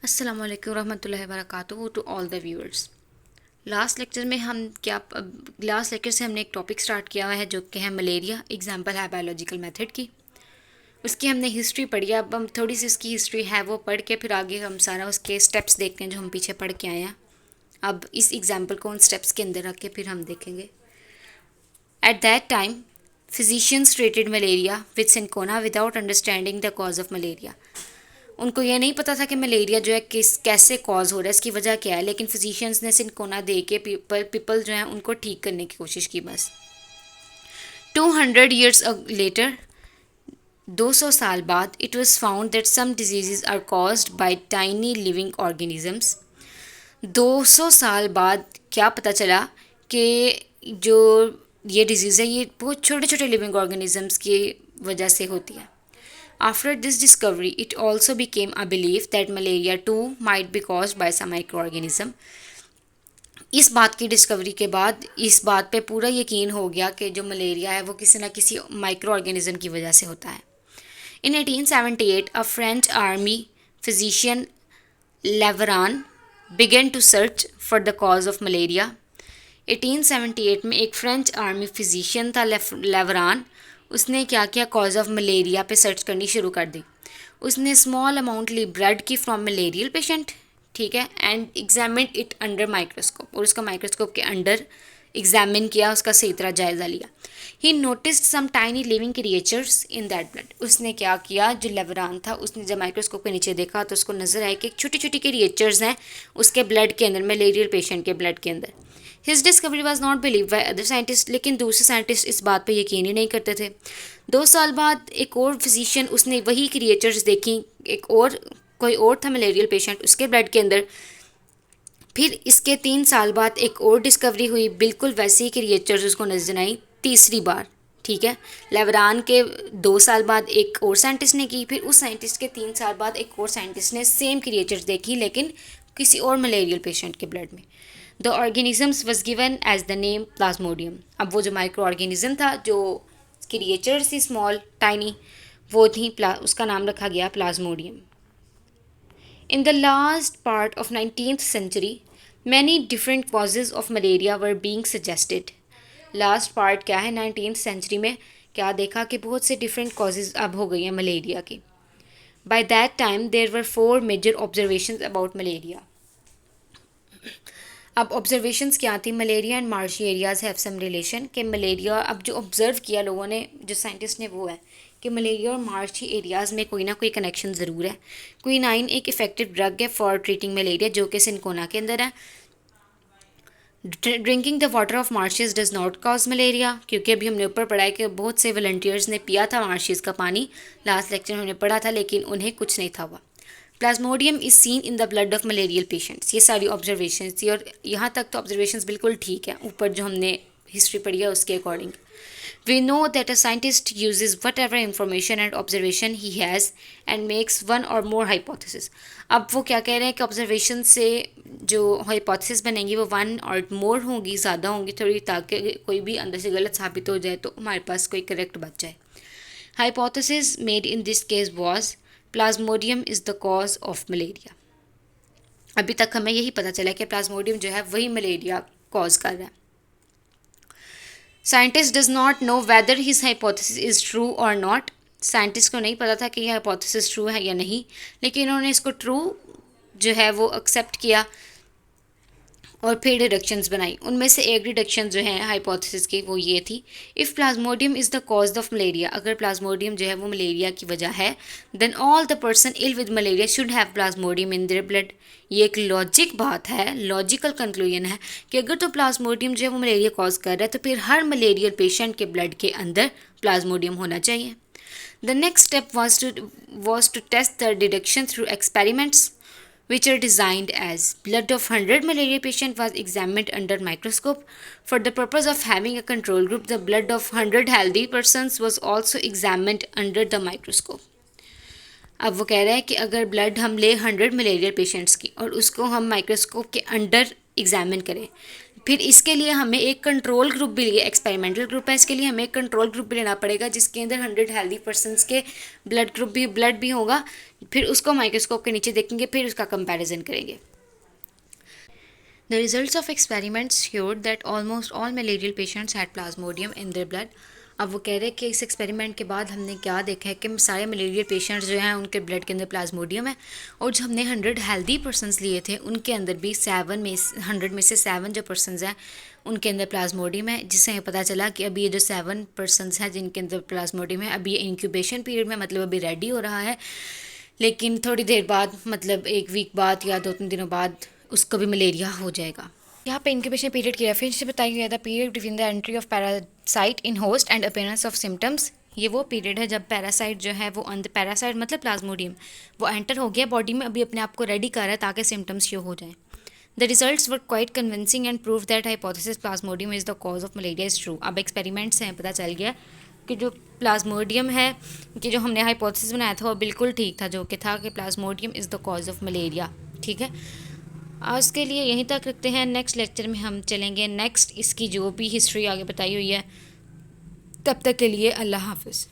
अस्सलाम वालेकुम रहमतुल्लाहि व बरकातुहू to all the viewers. Last lecture में हम क्या लास्ट लेक्चर से हमने एक टॉपिक स्टार्ट किया हुआ है जो कि है मलेरिया। एग्जांपल है बायोलॉजिकल मेथड की। उसकी हमने हिस्ट्री पढ़ी है। अब हम थोड़ी सी उसकी हिस्ट्री है वो पढ़ के फिर आगे हम सारा उसके स्टेप्स देखते हैं जो हम पीछे पढ़ के आए हैं। अब इस एग्जाम्पल को उन स्टेप्स के अंदर रख के फिर हम देखेंगे। At that time physicians treated malaria with cinchona without understanding the cause of malaria. उनको ये नहीं पता था कि मलेरिया जो है किस कैसे कॉज हो रहा है, इसकी वजह क्या है, लेकिन फिजिशियंस ने सिनकोना दे के पीपल जो हैं उनको ठीक करने की कोशिश की बस। 200 ईयर्स लेटर, 200 साल बाद, it was found that some disease are caused by tiny living organisms. 200 साल बाद क्या पता चला कि जो ये डिजीज़ है ये बहुत छोटे छोटे लिविंग ऑर्गेनिजम्स की वजह से होती है। After this discovery, it also became a belief that malaria too might be caused by some microorganism. इस बात की डिस्कवरी के बाद इस बात पे पूरा यकीन हो गया कि जो मलेरिया है वो किसी न किसी माइक्रो ऑर्गेनिज्म की वजह से होता है। इन 1878 a French army physician लेवरान began to search for the cause of malaria. 1878 में एक फ्रेंच आर्मी फिजिशियन था लेवरान। उसने क्या किया, कॉज ऑफ मलेरिया पे सर्च करनी शुरू कर दी। उसने स्मॉल अमाउंट ली ब्लड की फ्रॉम मलेरियल पेशेंट, ठीक है, and examine it under microscope, और उसका माइक्रोस्कोप के अंडर एग्जामिन किया, उसका सही तरह जायज़ा लिया। He noticed some tiny living creatures in that blood. उसने क्या किया, जो लेवरान था उसने जब माइक्रोस्कोप के नीचे देखा तो उसको नज़र आया कि छोटी छोटी क्रिएचर्स हैं उसके ब्लड के अंदर, मलेरियल पेशेंट के ब्लड के अंदर। His discovery was not believe by other scientist, लेकिन दूसरे साइंटिस्ट इस बात पे यकीन ही नहीं करते थे। 2 साल बाद एक और फिजिशियन, उसने वही क्रिएचर्स देखी, एक और कोई और था मलेरियल पेशेंट उसके ब्लड के अंदर। फिर इसके 3 साल बाद एक और डिस्कवरी हुई, बिल्कुल वैसी ही क्रिएचर्स उसको नजर आई तीसरी बार, ठीक है। लेवरान के 2 साल बाद एक और साइंटिस्ट ने की, फिर उस साइंटिस्ट के 3 साल बाद एक और साइंटिस्ट ने सेम क्रिएचर्स देखी लेकिन किसी और मलेरियल पेशेंट के ब्लड में। The organisms was given as the name plasmodium. अब वो जो माइक्रो ऑर्गेनिज्म था, जो क्रिएचर्स थी स्मॉल टाइनी, वो थी उसका नाम रखा गया Plasmodium. In the last part of 19th century, many different causes of malaria were being suggested. Last part क्या है, 19th सेंचुरी में क्या देखा कि बहुत से डिफरेंट कॉजेज अब हो गई हैं मलेरिया की। By that time there were 4 major observations about malaria. अब ऑब्जर्वेशंस क्या थी, malaria and marshy areas have some relation, कि मलेरिया अब जो ऑब्जर्व किया लोगों ने, जो साइंटिस्ट ने, वो है कि मलेरिया और मार्शी एरियाज़ में कोई ना कोई कनेक्शन ज़रूर है। क्विनाइन एक इफेक्टिव ड्रग है फॉर ट्रीटिंग मलेरिया जो कि सिनकोना के अंदर है। Drinking the water of marshes does not cause malaria, क्योंकि अभी हमने ऊपर पढ़ा है कि बहुत से वॉलंटियर्स ने पिया था मार्शेज का पानी, लास्ट लेक्चर में हमने पढ़ा था, लेकिन उन्हें कुछ नहीं था हुआ। Plasmodium is seen in the blood of malarial patients. ये सारी ऑब्जर्वेशन थी और यहाँ तक तो ऑब्जर्वेशन बिल्कुल ठीक है, ऊपर जो हमने हिस्ट्री पढ़ी है उसके according. We know that a scientist uses whatever information and observation he has and makes one or more hypothesis. अब वो क्या कह रहे हैं कि ऑब्जर्वेशन से जो हाइपोथेसिस बनेंगी वो 1 और मोर होंगी, ज़्यादा होंगी थोड़ी, ताकि कोई भी अंदर से गलत साबित हो जाए तो हमारे पास कोई करेक्ट बच जाए। Hypothesis made in this case was Plasmodium is the cause of malaria. अभी तक हमें यही पता चला कि प्लाज्मोडियम जो है वही मलेरिया कॉज कर रहा है। Scientist does not know whether his hypothesis is true और नॉट। साइंटिस्ट को नहीं पता था कि यह हाइपोथेसिस ट्रू है या नहीं, लेकिन उन्होंने इसको ट्रू जो है वो एक्सेप्ट किया और फिर डिडक्शंस बनाई। उनमें से एक डिडक्शन जो है हाइपोथेसिस की वो ये थी, if plasmodium is the cause of malaria, अगर प्लाज्मोडियम जो है वो मलेरिया की वजह है, then all the person ill with malaria should have plasmodium in their blood. ये एक लॉजिक बात है, लॉजिकल कंक्लूजन है कि अगर तो प्लाज्मोडियम जो है वो मलेरिया कॉज कर रहा है तो फिर हर मलेरियल पेशेंट के ब्लड के अंदर प्लाज्मोडियम होना चाहिए। The next step was to test the deduction through experiments which are designed as blood of 100 malaria patient was examined under microscope. For the purpose of having a control group, the blood of 100 healthy persons was also examined under the microscope. अब वो कह रहा है कि अगर blood हम ले 100 malaria patients की और उसको हम माइक्रोस्कोप के अंडर एग्जामिन करें फिर इसके लिए हमें एक कंट्रोल ग्रुप भी लिए, एक्सपेरिमेंटल ग्रुप है, इसके लिए हमें एक कंट्रोल ग्रुप भी लेना पड़ेगा जिसके अंदर 100 हेल्दी पर्सनस के ब्लड भी होगा। फिर उसको माइक्रोस्कोप के नीचे देखेंगे, फिर उसका कंपैरिजन करेंगे। The results of experiments showed that almost all malarial patients had plasmodium in their blood. अब वो कह रहे हैं कि इस एक्सपेरिमेंट के बाद हमने क्या देखा है कि सारे मलेरियल पेशेंट्स जो हैं उनके ब्लड के अंदर प्लाज्मोडियम है, और जो हमने 100 हेल्दी पर्सनस लिए थे उनके अंदर भी 100 में से 7 जो पर्सनस हैं उनके अंदर प्लाज्मोडियम है, जिससे हमें पता चला कि अभी ये जो 7 पर्सनस हैं जिनके अंदर प्लाज्मोडियम है, अभी ये इंक्यूबेशन पीरियड में, मतलब अभी रेडी हो रहा है, लेकिन थोड़ी देर बाद, मतलब 1 वीक बाद या 2-3 दिनों बाद उसको भी मलेरिया हो जाएगा। यहाँ पे इंक्यूबेशन पीरियड की रेफरेंस से बताया गया था, period between the entry of parasite in host and appearance of symptoms. ये वो पीरियड है जब पैरासाइट जो है वो अंदर, पैरासाइट मतलब प्लाज्मोडियम, वो एंटर हो गया बॉडी में, अभी अपने आप को रेडी कर रहा है ताकि सिम्टम्स शो हो जाएं। The results were quite convincing and prove that hypothesis Plasmodium is the cause of malaria is true. अब एक्सपेरिमेंट्स हैं, पता चल गया कि जो प्लाज्मोडियम है, कि जो हमने हाइपोथेसिस बनाया था वो बिल्कुल ठीक था, जो कि था कि Plasmodium is the cause of malaria. ठीक है, आज के लिए यहीं तक रखते हैं। नेक्स्ट लेक्चर में हम चलेंगे नेक्स्ट इसकी जो भी हिस्ट्री आगे बताई हुई है। तब तक के लिए अल्लाह हाफ़िज़।